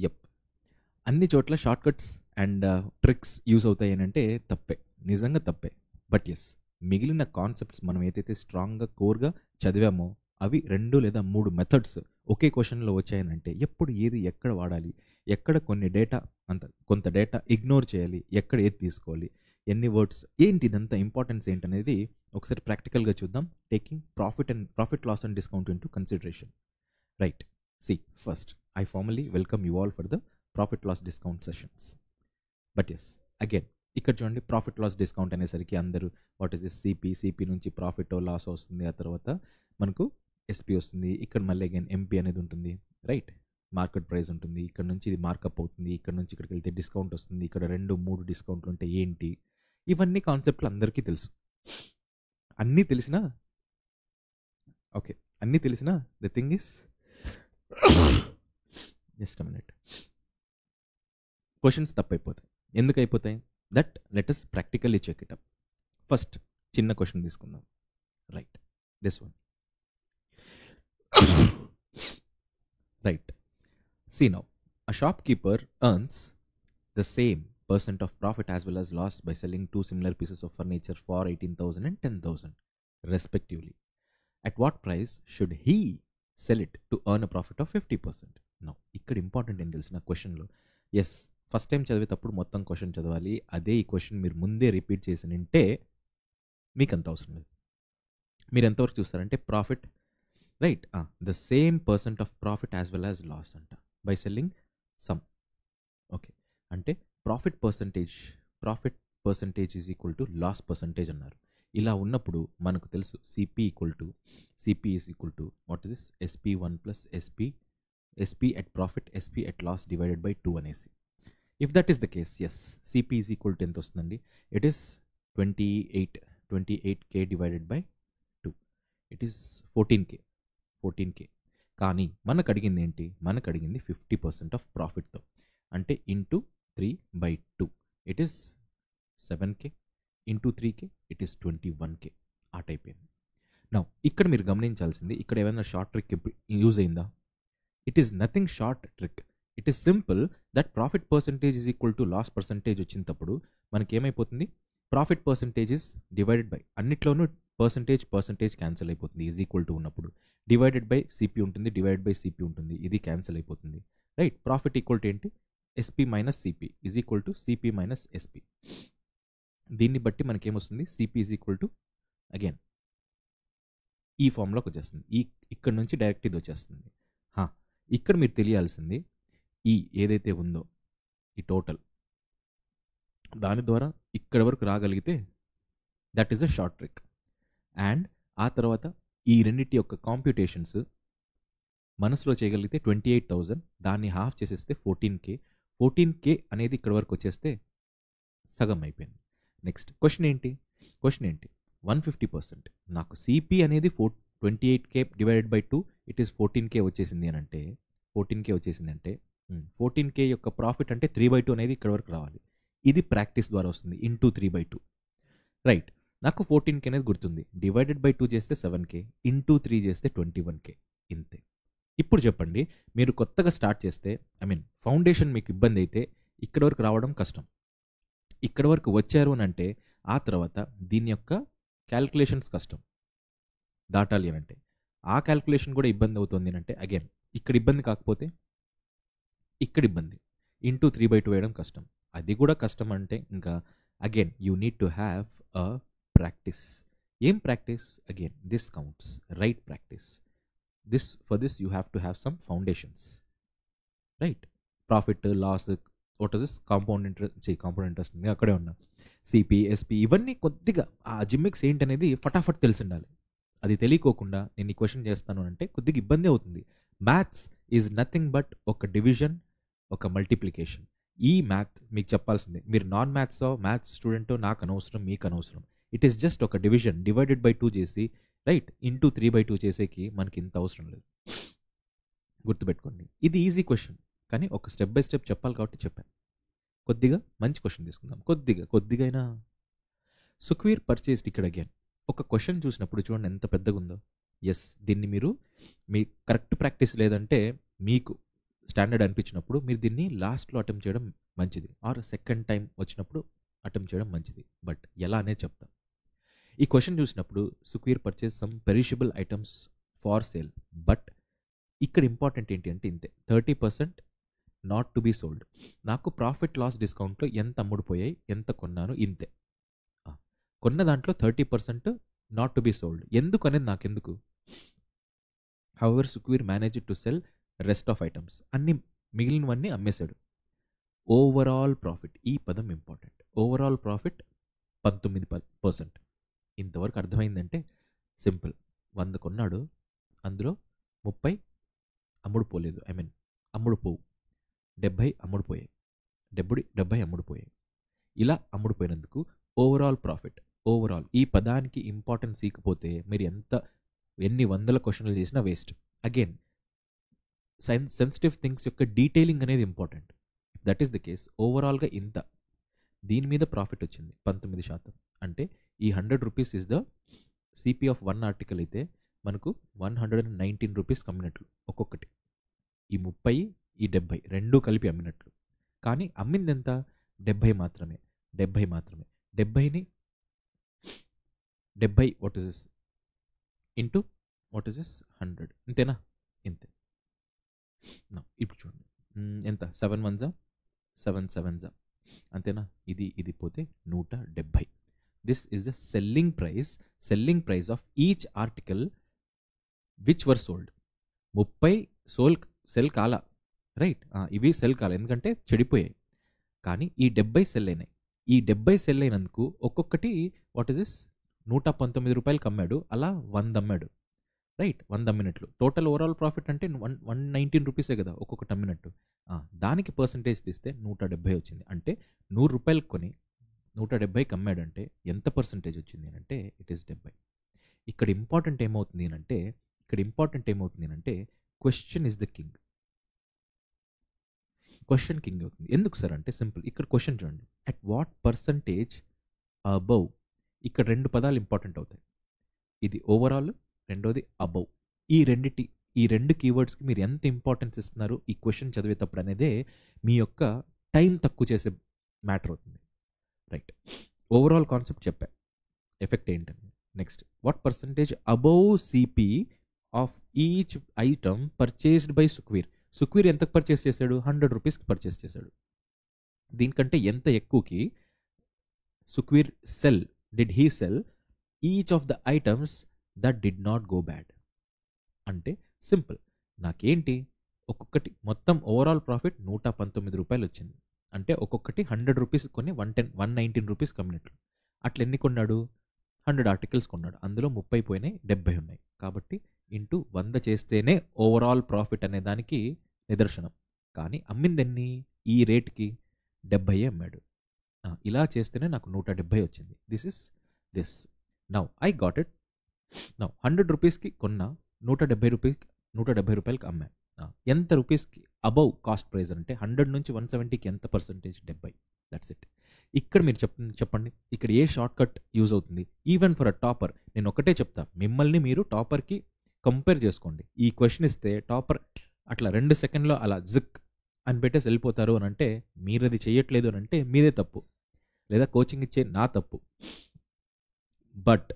Yup. అన్ని చోట్ల short cuts and tricks use అవుతాయి అని అంటే తప్పే, నిజంగా తప్పే. బట్ ఎస్, మిగిలిన కాన్సెప్ట్స్ మనం ఏదైతే స్ట్రాంగ్గా కోర్గా చదివామో అవి 2 లేదా 3 మెథడ్స్ ఒకే క్వశ్చన్లో వచ్చాయనంటే ఎప్పుడు ఏది ఎక్కడ వాడాలి, ఎక్కడ కొంత డేటా ఇగ్నోర్ చేయాలి, ఎక్కడ ఏది తీసుకోవాలి, ఎన్ని వర్డ్స్ ఏంటి, ఇదంతా ఇంపార్టెన్స్ ఏంటనేది ఒకసారి ప్రాక్టికల్గా చూద్దాం. Taking profit loss and discount into consideration. Right, see first I formally welcome you all for the profit loss discount sessions. But yes, again ఇక్కడ చూడండి, ప్రాఫిట్ లాస్ డిస్కౌంట్ అనేసరికి అందరూ వాట్ ఈస్ దిస్ సిపి నుంచి profit loss వస్తుంది, ఆ తర్వాత మనకు SP వస్తుంది, ఇక్కడ మళ్ళీ అగైన్ ఎంపీ అనేది ఉంటుంది. రైట్, మార్కెట్ ప్రైస్ ఉంటుంది, ఇక్కడ నుంచి ఇది మార్కప్ అవుతుంది, ఇక్కడ నుంచి ఇక్కడికి వెళ్తే డిస్కౌంట్ వస్తుంది, ఇక్కడ 2-3 డిస్కౌంట్లు ఉంటే ఏంటి, ఇవన్నీ కాన్సెప్ట్లు అందరికీ తెలుసు. అన్నీ తెలిసినా ఓకే, అన్నీ తెలిసినా the thing is just a minute, questions తప్పైపోతాయి. ఎందుకు అయిపోతాయి? That let us practically check it up. First చిన్న క్వశ్చన్ తీసుకుందాం. Right, this one. Right, see now, a shopkeeper earns the same percent of profit as well as loss by selling 2 similar pieces of furniture for 18,000 and 10,000 respectively. At what price should he sell it to earn a profit of 50%? Now ఇక్కడ important ఏం తెలిసిన క్వశ్చన్లో, yes first time చదివేటప్పుడు మొత్తం question చదవాలి. అదే ఈ question మీరు ముందే రిపీట్ చేసి నింటే మీకు అంత అవసరం లేదు. మీరు ఎంతవరకు చూస్తారంటే profit, right, the same percent of profit as well as loss అంట బై సెల్లింగ్ సమ్. ఓకే, అంటే profit percentage is equal to loss percentage అన్నారు. ఇలా ఉన్నప్పుడు మనకు తెలుసు CP is equal to what is SP1 plus SP at profit, SP at loss divided by 2 అనేసి. If that is the case, yes, CP is equal to ఎంత వస్తుందండి? It is 28K divided by 2, it is 14K. కానీ మనకు అడిగింది ఏంటి? మనకు అడిగింది 50% of ప్రాఫిట్తో, అంటే into 3/2, it is 7K, into 3K it is 21K. ఆ టైప్ అయింది. నౌ ఇక్కడ మీరు గమనించాల్సింది, ఇక్కడ ఏమైనా షార్ట్ ట్రిక్ యూజ్ అయిందా? It is nothing short trick, it is simple that profit percentage is equal to loss percentage వచ్చినప్పుడు మనకి ఏమైపోతుంది? Profit percentage is divided by, అన్నిట్లోనూ పర్సంటేజ్ క్యాన్సిల్ అయిపోతుంది, ఈజ్ ఈక్వల్ టు ఉన్నప్పుడు డివైడెడ్ బై సిపి ఉంటుంది, divided by CP ఉంటుంది, ఇది cancel అయిపోతుంది. రైట్, ప్రాఫిట్ ఈక్వల్ టు ఏంటి? SP minus CP is equal to CP minus SP. దీన్ని బట్టి మనకేమొస్తుంది? CP is equal to again ఈ ఫామ్లోకి వచ్చేస్తుంది, ఇక్కడ నుంచి డైరెక్ట్ ఇది వచ్చేస్తుంది. ఇక్కడ మీరు తెలియాల్సింది ఈ ఏదైతే ఉందో ఈ టోటల్, దాని ద్వారా ఇక్కడ వరకు రాగలిగితే that is a short trick. And ఆ తర్వాత ఈ రెండింటి యొక్క కాంప్యూటేషన్స్ మనసులో చేయగలిగితే 28,000, దాన్ని హాఫ్ చేసేస్తే 14K అనేది ఇక్కడ వరకు వచ్చేస్తే సగం అయిపోయింది. నెక్స్ట్ క్వశ్చన్ ఏంటి? 150%. నాకు సిపి అనేది 28K divided by 2, it is 14K వచ్చేసింది అని అంటే 14K యొక్క ప్రాఫిట్ అంటే 3/2 అనేది ఇక్కడ వరకు రావాలి. ఇది ప్రాక్టీస్ ద్వారా వస్తుంది, ఇంటూ 3/2. రైట్, నాకు 14K అనేది గుర్తుంది, డివైడెడ్ బై 2 చేస్తే 7K, ఇంటూ 3 చేస్తే 21K. ఇంతే. ఇప్పుడు చెప్పండి, మీరు కొత్తగా స్టార్ట్ చేస్తే, ఫౌండేషన్ మీకు ఇబ్బంది అయితే ఇక్కడ వరకు రావడం కష్టం. ఇక్కడ వరకు వచ్చారు అని అంటే ఆ తర్వాత దీని యొక్క క్యాల్కులేషన్స్ కష్టం దాటాలి అని అంటే, ఆ క్యాల్కులేషన్ కూడా ఇబ్బంది అవుతుంది అంటే అగైన్ ఇక్కడ ఇబ్బంది కాకపోతే ఇక్కడ ఇబ్బంది, ఇంటూ 3/2 వేయడం కష్టం. అది కూడా కష్టం అంటే ఇంకా again you need to have a practice. ఏం practice? Again this counts, right practice. For this you have to have some foundations. Right, profit, loss, what is this, compound interest అక్కడే ఉన్నా, సిపి, ఎస్పి, ఇవన్నీ కొద్దిగా ఆ gimmicks ఏంటనేది ఫటాఫట్ తెలిసి ఉండాలి. అది తెలియకోకుండా నేను ఈ క్వశ్చన్ చేస్తాను అంటే కొద్దిగా ఇబ్బంది అవుతుంది. మ్యాథ్స్ ఈజ్ నథింగ్ బట్ ఒక డివిజన్, ఒక మల్టిప్లికేషన్. ఈ మ్యాథ్ మీకు చెప్పాల్సిందే. మీరు నాన్ మ్యాథ్స్ స్టూడెంటో నాకు అనవసరం, మీకు అనవసరం. ఇట్ ఈస్ జస్ట్ ఒక డివిజన్, డివైడెడ్ బై 2 చేసి రైట్ ఇంటూ 3/2 చేసేకి మనకి ఇంత అవసరం లేదు. గుర్తుపెట్టుకోండి, ఇది ఈజీ క్వశ్చన్, కానీ ఒక స్టెప్ బై స్టెప్ చెప్పాలి కాబట్టి చెప్పాను. కొద్దిగా మంచి క్వశ్చన్ తీసుకుందాం, కొద్దిగైనా. సుఖ్వీర్ పర్చేస్డ్, ఇక్కడ అగైన్ ఒక క్వశ్చన్ చూసినప్పుడు చూడండి ఎంత పెద్దగా ఉందో. ఎస్, దీన్ని మీరు మీ కరెక్ట్ ప్రాక్టీస్ లేదంటే మీకు స్టాండర్డ్ అనిపించినప్పుడు మీరు దీన్ని లాస్ట్లో అటెంప్ట్ చేయడం మంచిది, ఆర్ సెకండ్ టైం వచ్చినప్పుడు అటెంప్ట్ చేయడం మంచిది. బట్ ఎలా అనేది చెప్తాం. ఈ క్వశ్చన్ చూసినప్పుడు Sukhvir purchase some perishable items for sale, but ఇక్కడ ఇంపార్టెంట్ ఏంటి అంటే ఇంతే, 30% నాట్ టు బీ సోల్డ్. నాకు ప్రాఫిట్ లాస్ డిస్కౌంట్లో ఎంత అమ్ముడుపోయాయి, ఎంత కొన్నాను, ఇంతే. కొన్న దాంట్లో 30% నాట్ టు బీ సోల్డ్. ఎందుకు అనేది నాకెందుకు. However Sukhvir manage to sell rest of items, అన్ని మిగిలినవన్నీ అమ్మేశాడు. ఓవరాల్ ప్రాఫిట్, ఈ పదం ఇంపార్టెంట్. Overall profit 19%. ఇంతవరకు అర్థమైందంటే సింపుల్. 100 కొన్నాడు, అందులో 30 అమ్ముడు పోలేదు, అమ్ముడు పోవు. 70 అమ్ముడుపోయాయి, 70 అమ్ముడుపోయాయి. ఇలా అమ్ముడుపోయినందుకు ఓవరాల్ ప్రాఫిట్. ఓవరాల్ ఈ పదానికి ఇంపార్టెన్స్ ఇకపోతే మీరు ఎన్ని వందల క్వశ్చన్లు చేసినా వేస్ట్. అగైన్ సెన్సిటివ్ థింగ్స్ యొక్క డీటెయిలింగ్ అనేది important. That is the case. ఓవరాల్గా ఇంత, దీని మీద ప్రాఫిట్ వచ్చింది 19%. అంటే ఈ 100 rupees is the CP of 1 article అయితే మనకు 119 రూపీస్ అమ్మినట్లు ఒక్కొక్కటి. ఈ 30 ఈ 70 రెండూ కలిపి అమ్మినట్లు. కానీ అమ్మింది ఎంత, 70 మాత్రమే. 70ని 70 what is this into what is this 100, ఇంతేనా, ఇంతే. ఇప్పుడు చూడండి ఎంత, 7 1 7 7 అంతేనా. ఇది పోతే 170. This is the selling price of each article which were sold. 30 cell కాల, రైట్. ఇవి సెల్ కాల ఎందుకంటే చెడిపోయాయి. కానీ ఈ 70 సెల్ అయినాయి. ఈ 70 సెల్ అయినందుకు ఒక్కొక్కటి వాట్ ఇస్ దిస్ 119 రూపాయలకి అమ్మాడు. అలా 100 అమ్మాడు, రైట్. 100 అమ్మినట్లు. టోటల్ ఓవరాల్ ప్రాఫిట్ అంటే 119 రూపీసే కదా ఒక్కొక్కటి అమ్మినట్టు. దానికి పర్సంటేజ్ తీస్తే 170 వచ్చింది. అంటే 100 రూపాయలకు కొని 170కి అమ్మాడంటే ఎంత పర్సంటేజ్ వచ్చింది అంటే ఇట్ ఈస్ 70. ఇక్కడ ఇంపార్టెంట్ ఏమవుతుంది అంటే question is the king. Question king అవుతుంది. ఎందుకు సార్ అంటే సింపుల్. ఇక్కడ క్వశ్చన్ చూడండి, అట్ వాట్ పర్సంటేజ్ అబౌవ్. ఇక్కడ 2 పదాలు ఇంపార్టెంట్ అవుతాయి. ఇది ఓవరాల్, రెండోది అబౌవ్. ఈ రెండు కీవర్డ్స్కి మీరు ఎంత ఇంపార్టెన్స్ ఇస్తున్నారు ఈ క్వశ్చన్ చదివేటప్పుడు అనేదే మీ యొక్క టైం తక్కువ చేసే మ్యాటర్ అవుతుంది, రైట్. ఓవరాల్ కాన్సెప్ట్ చెప్పా, ఎఫెక్ట్ ఏంటని. Next, what percentage above CP of each item purchased by Sukhvir ఎంతకు పర్చేస్ చేశాడు, 100 రూపీస్కి పర్చేస్ చేశాడు. దీనికంటే ఎంత ఎక్కువకి Sukhvir did he sell each of the items that did not go bad. అంటే సింపుల్, నాకేంటి ఒక్కొక్కటి మొత్తం ఓవరాల్ ప్రాఫిట్ 119 రూపాయలు వచ్చింది. అంటే ఒక్కొక్కటి 100 రూపీస్ కొని 119 రూపీస్ కమ్మినట్లు. అట్లా ఎన్ని కొన్నాడు, 100 ఆర్టికల్స్ కొన్నాడు. అందులో 30 పోయినాయి, 70 ఉన్నాయి. కాబట్టి ఇంటూ 100 చేస్తేనే ఓవరాల్ ప్రాఫిట్ అనే దానికి నిదర్శనం. కానీ అమ్మిందెన్ని, ఈ రేట్కి 70 అమ్మాడు. ఇలా చేస్తేనే నాకు 170 వచ్చింది. This now I got it. Now 100 రూపీస్కి కొన్నా, 170 రూపాయలకి అమ్మా. ఎంత రూపీస్కి అబౌవ్ కాస్ట్ ప్రైస్ అంటే 100 నుంచి 170కి ఎంత పర్సంటేజ్, 70. That's it. ఇక్కడ మీరు చెప్పండి ఇక్కడ ఏ షార్ట్ కట్ యూజ్ అవుతుంది. ఈవెన్ ఫర్ అ టాపర్ నేను ఒకటే చెప్తా, మిమ్మల్ని మీరు టాపర్కి కంపేర్ చేసుకోండి. ఈ క్వశ్చన్ ఇస్తే టాపర్ అట్లా 2 సెకండ్లో అలా జిక్ అని పెట్టేసి వెళ్ళిపోతారు అని అంటే మీరు అది చేయట్లేదు అని అంటే మీదే తప్పు, లేదా కోచింగ్ ఇచ్చే నా తప్పు. బట్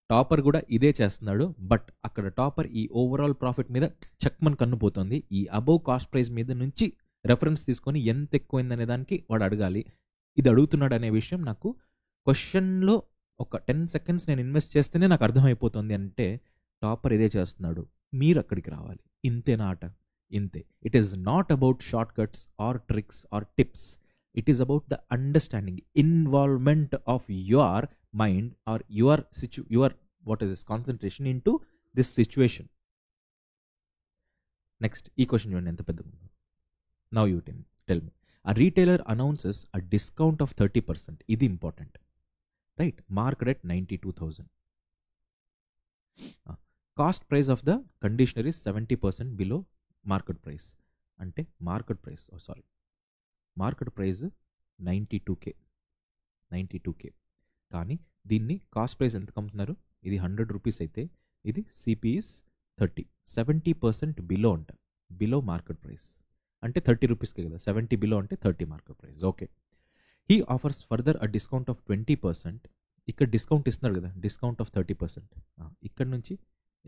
టాపర్ కూడా ఇదే చేస్తున్నాడు. బట్ అక్కడ టాపర్ ఈ ఓవరాల్ ప్రాఫిట్ మీద చెక్మన్ కన్నుపోతుంది. ఈ అబౌవ్ కాస్ట్ ప్రైస్ మీద నుంచి రెఫరెన్స్ తీసుకొని ఎంత ఎక్కువైందనే దానికి వాడు అడగాలి. ఇది అడుగుతున్నాడు అనే విషయం నాకు క్వశ్చన్లో ఒక 10 సెకండ్స్ నేను ఇన్వెస్ట్ చేస్తేనే నాకు అర్థమైపోతుంది. అంటే టాపర్ ఇదే చేస్తున్నాడు, మీరు అక్కడికి రావాలి. ఇంతేనా ఆట, ఇంతే. It is not about short cuts or tricks or tips. It is about the understanding, involvement of your mind or your what is this concentration into this situation. Next, ఈ క్వశ్చన్ చూడండి ఎంత పెద్దగా ఉందో. Now you tell me, a retailer announces a discount of 30%. ఇది important, right. Market at 92,000. Cost price of the conditioner is 70% below market price. అంటే market price 92K. కానీ దీన్ని cost price ఎంత అమ్ముతున్నారు, ఇది 100 రూపీస్ అయితే ఇది సిపి is 30, 70% బిలో అంట, బిలో మార్కెట్ ప్రైస్. అంటే 30 రూపీస్కే కదా, 70 బిలో అంటే 30 market price. Okay. He offers further a discount of 20%. ఇక్కడ డిస్కౌంట్ ఇస్తున్నాడు కదా, డిస్కౌంట్ ఆఫ్ 30%. ఇక్కడ నుంచి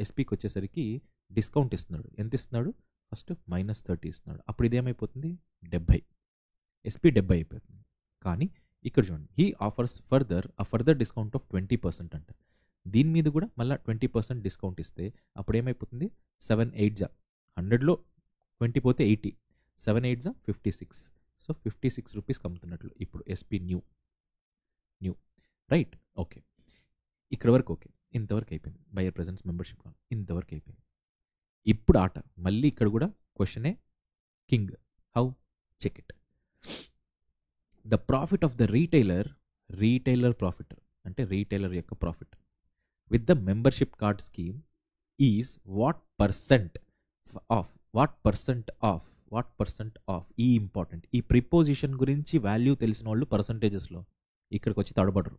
ఎస్పీకి వచ్చేసరికి డిస్కౌంట్ ఇస్తున్నాడు. ఎంత ఇస్తున్నాడు? ఫస్ట్ -30 ఇస్తున్నాడు. అప్పుడు ఇదేమైపోతుంది? 70. ఎస్పీ 70 అయిపోతుంది. కానీ ఇక్కడ చూడండి, he offers further discount of 20% అంట. దీని మీద కూడా మళ్ళీ 20% డిస్కౌంట్ ఇస్తే అప్పుడు ఏమైపోతుంది? 7 8 100లో 20 పోతే 80, 7 8 56. సో 56 రూపీస్కి అమ్ముతున్నట్లు ఇప్పుడు ఎస్పీ న్యూ రైట్. ఓకే, ఇక్కడ వరకు ఓకే, ఇంతవరకు అయిపోయింది. బయర్ ప్రెజెన్స్ మెంబర్షిప్ ఇంతవరకు అయిపోయింది. ఇప్పుడు ఆట మళ్ళీ ఇక్కడ కూడా క్వశ్చనే king. How? Check it. The profit of the retailer profit అంటే రీటైలర్ యొక్క profit with the membership card scheme is what percent of. ఈ ఇంపార్టెంట్. ఈ ప్రిపోజిషన్ గురించి వాల్యూ తెలిసిన వాళ్ళు పర్సంటేజెస్లో ఇక్కడికి వచ్చి తడబడరు.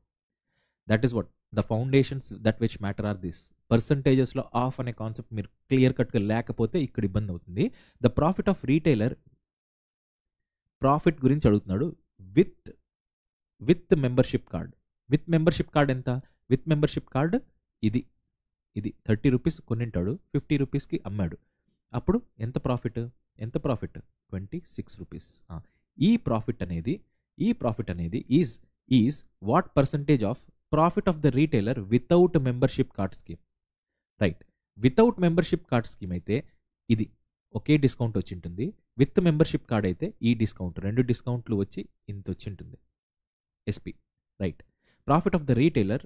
That is what the foundations that which matter are this. పర్సంటేజెస్లో ఆఫ్ అనే కాన్సెప్ట్ మీరు క్లియర్ కట్గా లేకపోతే ఇక్కడ ఇబ్బంది అవుతుంది. The profit of retailer profit గురించి అడుగుతున్నాడు with membership card. With membership card ఎంత? విత్ మెంబర్షిప్ కార్డ్ ఇది 30 రూపీస్ కొనింటాడు, 50 రూపీస్కి అమ్మాడు. అప్పుడు ఎంత ప్రాఫిట్? 26 రూపీస్. ఈ ప్రాఫిట్ అనేది is what percentage of profit of the retailer without membership card scheme. Right. Without membership card scheme అయితే ఇది ఒకే డిస్కౌంట్ వచ్చి ఉంటుంది. విత్ మెంబర్షిప్ కార్డ్ అయితే ఈ డిస్కౌంట్, 2 డిస్కౌంట్లు వచ్చి ఇంత వచ్చి ఉంటుంది SP. Right. Profit of the retailer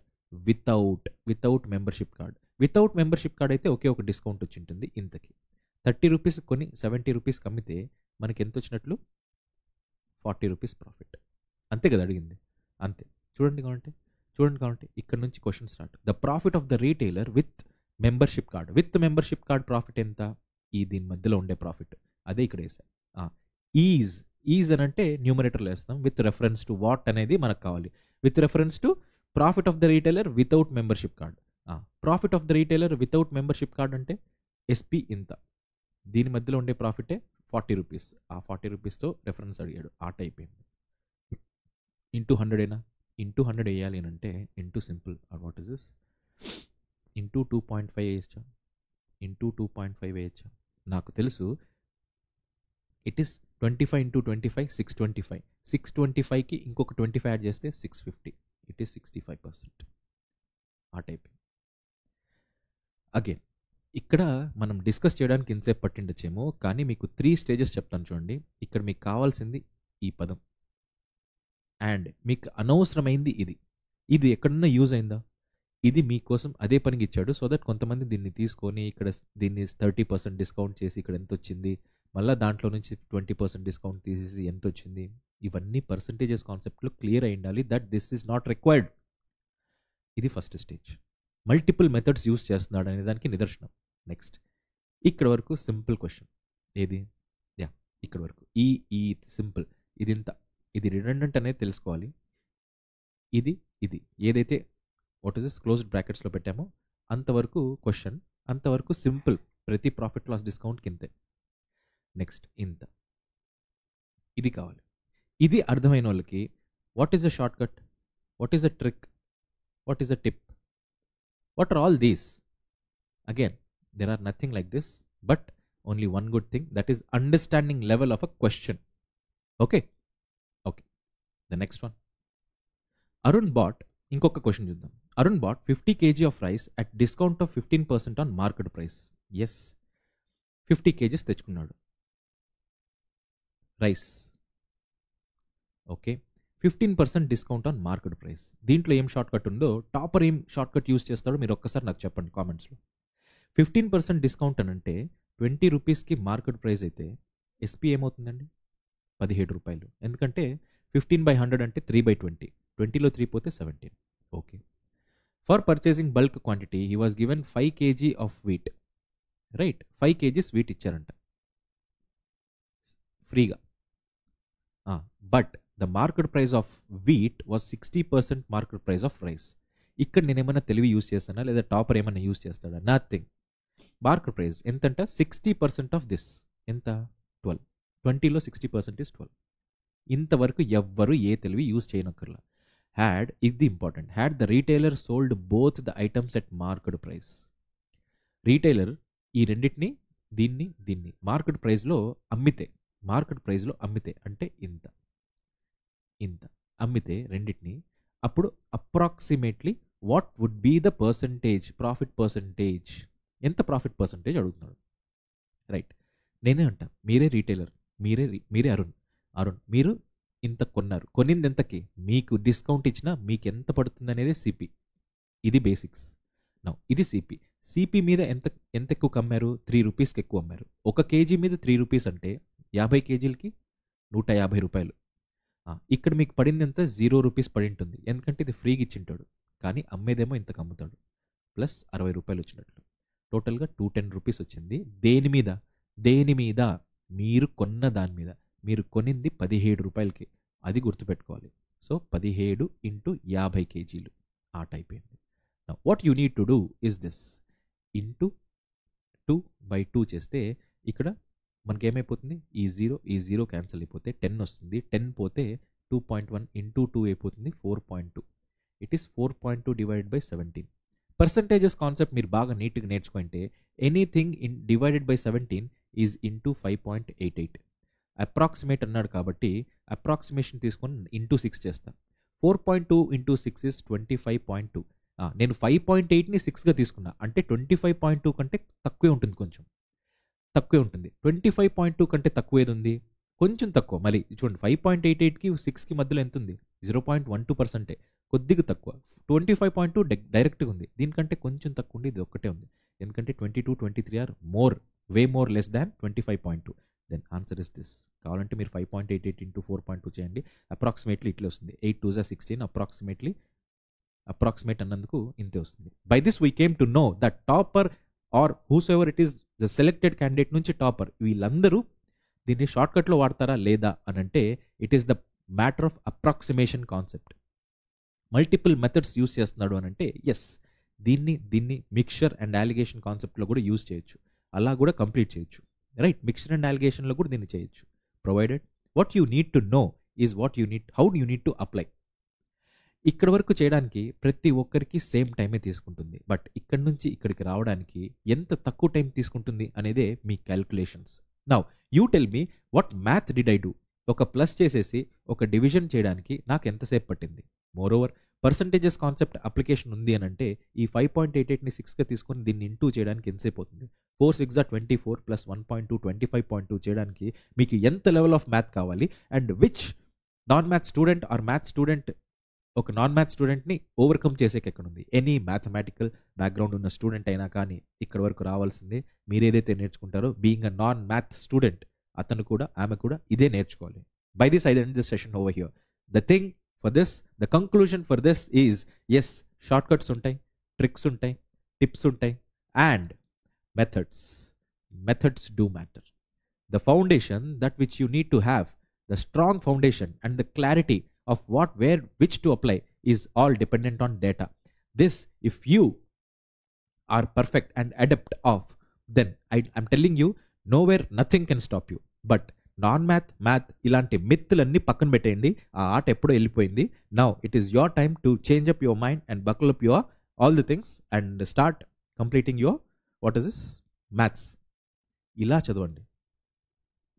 without membership card. Without membership card అయితే ఒకే ఒక డిస్కౌంట్ వచ్చి ఉంటుంది ఇంతకి. 30 రూపీస్ కొని 70 రూపీస్కి అమ్మితే మనకి ఎంత వచ్చినట్లు? 40 రూపీస్ ప్రాఫిట్. అంతే కదా అడిగింది? అంతే. చూడండి కావంటే ఇక్కడ నుంచి question start. The profit of the retailer with membership card profit ఎంత? ఈ దీని మధ్యలో ఉండే ప్రాఫిట్ అదే ఇక్కడ వేసాం. ఈజ్ అని అంటే న్యూమరేటర్లో వేస్తాం. విత్ రెఫరెన్స్ టు వాట్ అనేది మనకు కావాలి. With reference to profit of the retailer without membership card. Profit of the retailer without membership card అంటే ఎస్పీ ఇంత. దీని మధ్యలో ఉండే ప్రాఫిటే 40 రూపీస్. ఆ 40 రూపీస్తో రెఫరెన్స్ అడిగాడు. ఆట అయిపోయింది. ఇంటూ 100 ఏనా? ఇంటూ 100 వేయాలి అని అంటే into simple. What is this? Into 2.5 వేయచ్చా? ఇంటూ 2.5 వేయచ్చా? నాకు తెలుసు. It is 25 into 25 625. 625కి ఇంకొక 25 యాడ్ చేస్తే 650. It is 65%. ఆ టైప్. అగైన్ ఇక్కడ మనం డిస్కస్ చేయడానికి ఇంతసేపు పట్టిండొచ్చేమో, కానీ మీకు 3 స్టేజెస్ చెప్తాను చూడండి. ఇక్కడ మీకు కావాల్సింది ఈ పదం అండ్ మీకు అనవసరమైంది ఇది ఎక్కడన్నా యూజ్ అయిందా? ఇది మీకోసం అదే పనికి ఇచ్చాడు. సో దట్ కొంతమంది దీన్ని తీసుకొని ఇక్కడ దీన్ని 30% డిస్కౌంట్ చేసి ఇక్కడ ఎంత వచ్చింది, మళ్ళీ దాంట్లో నుంచి 20% డిస్కౌంట్ తీసేసి ఎంత వచ్చింది, ఇవన్నీ పర్సంటేజెస్ కాన్సెప్ట్లో క్లియర్ అయి ఉండాలి. That this is not required. ఇది first stage. Multiple methods use చేస్తున్నాడు అనే దానికి నిదర్శనం. నెక్స్ట్ ఇక్కడ వరకు సింపుల్ క్వశ్చన్. ఏది? ఇక్కడ వరకు ఈ సింపుల్. ఇది రిడెండెంట్ అనేది తెలుసుకోవాలి. ఇది ఏదైతే వాట్ ఇస్ దిస్ క్లోజ్డ్ బ్రాకెట్స్లో పెట్టామో అంతవరకు క్వశ్చన్, అంతవరకు సింపుల్. ప్రతి ప్రాఫిట్ లాస్ డిస్కౌంట్ కింతే. నెక్స్ట్ ఇది కావాలి. ఇది అర్థమైన వాళ్ళకి what is a short cut, what is a trick, what is a tip, what are all these? Again there are nothing like this, but only one good thing, that is understanding level of a question. Okay. The next one. Arun bought, ఇంకొక question చూద్దాం. Arun bought 50 kg of rice at discount of 15% on market price. Yes, 50 kgs తెచ్చుకున్నాడు rice. Okay, 15% discount on market price. దీంట్లో ఏం short cut ఉందో, topper ఏం short cut use చేస్తాడో మీరు ఒక్కసారి నాకు చెప్పండి కామెంట్స్లో. 15% డిస్కౌంట్ అని అంటే 20 రూపీస్కి మార్కెట్ ప్రైస్ అయితే ఎస్పీ ఏమవుతుందండి? 17 రూపాయలు. ఎందుకంటే 15/100 అంటే 3/20. 20లో 3 పోతే 17. Okay. For purchasing bulk quantity he was given 5 kg of wheat. Right, 5 kgs wheat ఇచ్చారంట ఫ్రీగా. But the market price of wheat was 60% market price of rice. ఇక్కడ నేను ఏమైనా తెలివి యూస్ చేస్తానా లేదా టాపర్ ఏమైనా యూస్ చేస్తాడా? నథింగ్. మార్కెట్ ప్రైస్ ఎంతంట? 60% ఆఫ్ దిస్ ఎంత? 12. 20లో 60% is 12. ఇంతవరకు ఎవ్వరు ఏ తెలివి యూజ్ చేయనక్కర్లా. హ్యాడ్ ఇది important. Had the retailer sold both the items at market price. Retailer ఈ రెండింటిని దీన్ని మార్కెట్ ప్రైస్లో అమ్మితే అంటే ఇంత అమ్మితే రెండింటిని, అప్పుడు approximately what would be the percentage, profit percentage, ఎంత ప్రాఫిట్ పర్సంటేజ్ అడుగుతున్నాడు. రైట్, నేనే అంటా, మీరే రీటైలర్, మీరే అరుణ్ మీరు ఇంత కొన్నారు, కొనింది ఎంతకి, మీకు డిస్కౌంట్ ఇచ్చినా మీకు ఎంత పడుతుంది అనేది సిపి. ఇది బేసిక్స్. నౌ ఇది సిపి మీద ఎంత ఎక్కువ అమ్మారు, 3 రూపీస్కి ఎక్కువ అమ్మారు. 1 కేజీ మీద 3 రూపీస్ అంటే 50 కేజీలకి 150 రూపాయలు. ఇక్కడ మీకు పడింది ఎంత, 0 రూపీస్ పడి ఉంటుంది, ఎందుకంటే ఇది ఫ్రీగా ఇచ్చింటాడు. కానీ అమ్మేదేమో ఇంతకు అమ్ముతాడు, ప్లస్ 60 రూపాయలు వచ్చినట్లు. టోటల్గా 210 రూపీస్ వచ్చింది. దేని మీద, మీరు కొన్న దాని మీద. మీరు కొనింది 17 రూపాయలకి, అది గుర్తుపెట్టుకోవాలి. సో 17 ఇంటూ 50 కేజీలు ఆ టైప్ అయింది. What you need to do is this, into 2/2 చేస్తే ఇక్కడ మనకేమైపోతుంది, ఈ జీరో క్యాన్సిల్ అయిపోతే 10 వస్తుంది. 10 పోతే 2.1 ఇంటూ 2 అయిపోతుంది 4.2. It is 4.2 divided by 17. Percentages concept మీరు బాగా నీట్గా నేర్చుకుంటే anything divided by 17 is into 5.88. Approximate అన్నాడు కాబట్టి అప్రాక్సిమేషన్ తీసుకొని ఇంటూ 6 చేస్తాను. 4.2 ఇంటూ 6 ఇస్ 25.2. నేను 5.8ని 6గా తీసుకున్నా, అంటే 25.2 కంటే తక్కువే ఉంటుంది, కొంచెం తక్కువే ఉంటుంది. 25.2 కంటే తక్కువ ఏది ఉంది, కొంచెం తక్కువ. మళ్ళీ చూడండి, 5.88కి 6కి మధ్యలో ఎంత ఉంది, 0.12%, కొద్దిగా తక్కువ. 25.2 డైరెక్ట్గా ఉంది, దీనికంటే కొంచెం తక్కువ ఉంది, ఇది ఒక్కటే ఉంది. ఎందుకంటే 22, 23 are way more less than 25.2. Then answer is this. కావాలంటే మీరు 5.88 ఇంటూ 4.2 చేయండి, అప్రాక్సిమేట్లీ ఇట్లా వస్తుంది. 8 2 16, అప్రాక్సిమేట్ అన్నందుకు ఇంతే వస్తుంది. By this we came to know that topper or whose ever it is the selected candidate నుంచి టాపర్, వీళ్ళందరూ దీన్ని షార్ట్కట్లో వాడతారా లేదా అని అంటే it is the matter of approximation concept. Multiple methods use చేస్తున్నాడు అని అంటే ఎస్, దీన్ని మిక్చర్ అండ్ అలిగేషన్ కాన్సెప్ట్లో కూడా యూజ్ చేయొచ్చు, అలా కూడా కంప్లీట్ చేయొచ్చు. రైట్, మిక్చర్ అండ్ అలిగేషన్లో కూడా దీన్ని చేయొచ్చు, provided what you need to know is how you need to apply. ఇక్కడ వరకు చేయడానికి ప్రతి ఒక్కరికి సేమ్ టైమే తీసుకుంటుంది, బట్ ఇక్కడ నుంచి ఇక్కడికి రావడానికి ఎంత తక్కువ టైం తీసుకుంటుంది అనేదే మీ calculations. Now you tell me what math did I do. ఒక ప్లస్ చేసేసి ఒక డివిజన్ చేయడానికి నాకు ఎంతసేపు పట్టింది. Moreover percentages concept application ఉంది అని అంటే ఈ 5.88ని 6గా తీసుకొని దీన్ని ఇంటూ చేయడానికి ఎంతసేపు అవుతుంది. 4 6 24 ప్లస్ 1.2 25.2 చేయడానికి మీకు ఎంత లెవెల్ ఆఫ్ మ్యాథ్ కావాలి, and which non math student or math student ఒక నాన్ మ్యాథ్ స్టూడెంట్ని ఓవర్కమ్ చేసేకి ఎక్కడుంది. ఎనీ మ్యాథమెటికల్ బ్యాక్గ్రౌండ్ ఉన్న స్టూడెంట్ అయినా కానీ ఇక్కడ వరకు రావాల్సిందే. మీరు ఏదైతే నేర్చుకుంటారో being a non math student, అతను కూడా ఆమె కూడా ఇదే నేర్చుకోవాలి. By this I end this session over here. The thing for this, the conclusion for this is yes, shortcuts ఉంటాయి, ట్రిక్స్ ఉంటాయి, టిప్స్ ఉంటాయి, and methods do matter. The foundation that which you need to have, the strong foundation and the clarity of which to apply is all dependent on data. This, if you are perfect and adept of, then I'm telling you, nowhere nothing can stop you. But math ఇలాంటి మిత్తులన్నీ పక్కన పెట్టేయండి, ఆ ఆట ఎప్పుడో వెళ్ళిపోయింది. Now it is your time to change up your mind and buckle up your all the things and start completing your maths. ఇలా చదవండి,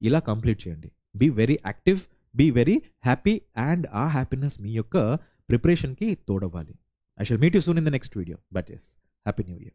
ఇలా కంప్లీట్ చేయండి. Be very active, be very happy, and ఆ హ్యాపీనెస్ మీ యొక్క ప్రిపరేషన్కి తోడవ్వాలి. I shall meet you soon in the next video. But yes, Happy New Year.